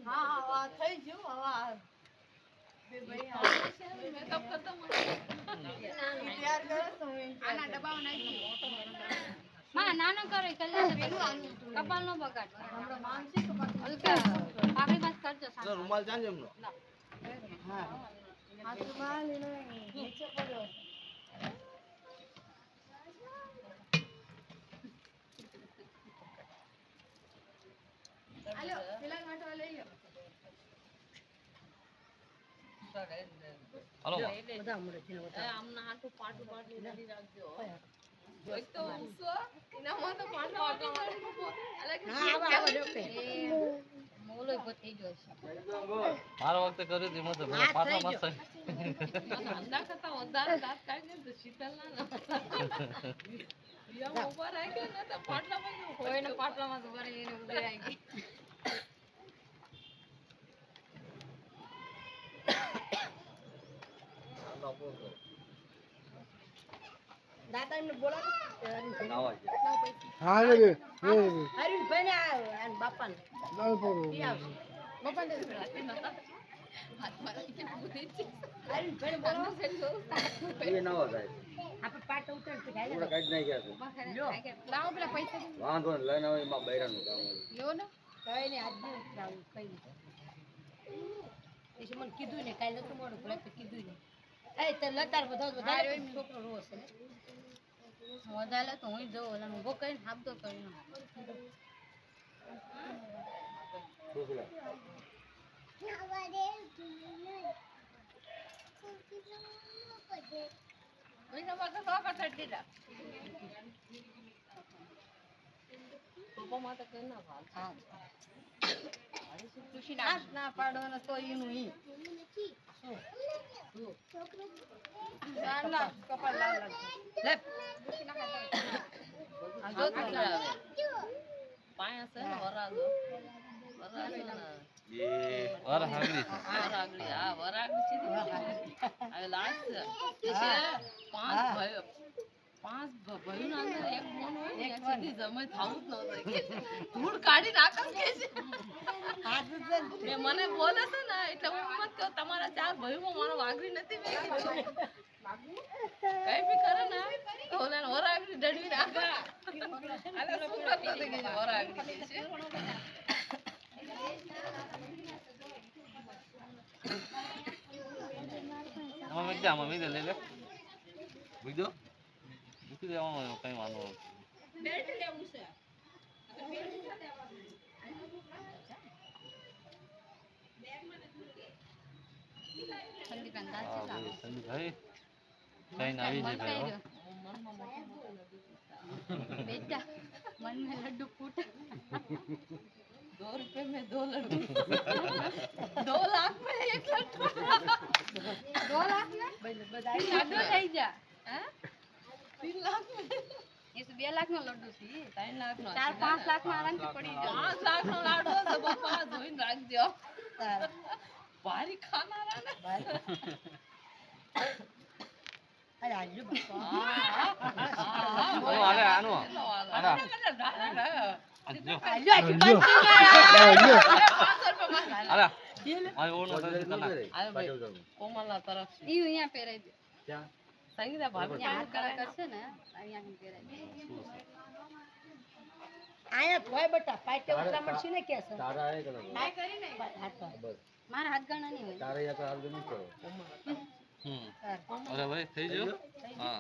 હા થઈ ગયું હવે બે ભાઈ મેકઅપ કરતો તૈયાર કરો તમે આના ડબ્બામાં નાખી માં નાનો કરે કલ્યાણ કપાલ નો બગાડ હમણાં માંગશે કપાલ પાકડી પાસ કરજો લો રૂમાલ ચાંજે એમનો હા હાથ રૂમાલ એનો નીચે પડ્યો હાલો પેલા માટવા લઈ લો હાલો બધા મળે છે આમના હાથું પાટું પાટું રેડી રાખજો એક તો ઉસો એનામાં તો પાટું પાટું અલગ હા આવા જોકે મોલો પતી ગયો છે મારો વખતે કર્યું હતી મત મને પાટલા મસ્ત અંદા કરતા વધારે દાંત કાઢી ને શીતલ ના યા ઉપર આવી ગયો ને તો પાટલામાં કોઈને પાટલામાં તો ભરી એને ઉભી આવી ગઈ દાદા ને બોલાવો હા રે હરીન ભાઈ ને આ બાપા ને લાવ પડો બાપા ને રાતે નતા હાથ મારા કે પૂરી છે હરીન ભાઈ ને બોલાવો એ ન હોય આપણે પાટ ઉતર તો ગાય પૂરા કાઢ નાખ્યા છે લ્યો લાવો પેલા પૈસા વાંધો ને લઈને આવે એમાં બૈરાનું કામ લ્યો ને કઈ ને આજ નહીં ઉતરાવું કઈ એ મને કીધું ને કાલે નતું મોડું ભલે તો કીધું ને એ તે લતાર વધારે છોકરો રોસ છે વધારે તો હું જઉં ઓલા ઉભો કરીને હાબતો કરીને છોકરા મહિના બાદ તો કાકા દીધા પપ્પા તો કઈ ના ભાવ હા ખુશી ના પાડવાનો તો એનું ઈ ના કપાલ લાલ લાલ લે ખુશી ના ખાતા આ જો તો આવે પાયા છે ને વરાજો એ વાર હાગલી વરાગલી આ વરાગલી છે આ લાસ્ટ છે પાંચ ભાઈઓ ના અંદર એક મોન હોય ને એક સુધી જમે થાવું જ ન કે ધૂળ કાઢી નાખસ કે છે મને બોલે છે ને એટલે હું મત કહું તમારા ચાર ભાઈઓમાં મારો વાઘરી નથી મેં કઈ બી કરે ને તો ઓલા વરાગલી ડડવી નાખે આલે શું કરતો કે વરાગલી છે મમ્મી દે લઈ લે બીજો મૂકી દેવાનું કઈ વાંધો બેલ્ટ લેવું છે ઠંડી કંદા છે લાવો ઠંડી ભાઈ કઈ આવી છે ભાઈ बेटा मन में लड्डू फूटा 2 रुपए में 2 लड्डू 2 लाख में 1 लड्डू 2 लाख में बधाई लड्डू થઈ જા हैं 3 लाख में इस 2 लाख નો લડ્ડુ છે 3 લાખ નો 4-5 લાખ માં આરામથી પડી જાય 5 લાખ નો લાડુ છે બાપા જોઈને રાખજો ભારી ખાનારા ને અરે આજુ બાપા આલે આનો આડા આલા મારી ઓનો તરફ તના આ ભાઈ કોમલના તરફ છે ઈ અહીંયા પહેરાઈ દે ક્યાં સંગીતા ભાભી આ કલર કરશે ને અહીંયા પહેરાઈ દે આયા તોય બટા પાટે ઉતરા મળશે ને કે સર તારા એ કલર ના કરી ને હાથ મારા હાથ ગણા નહીં હોય તારે યા તો હાલ ગમી કરો અરે ભાઈ થઈ ગયો હા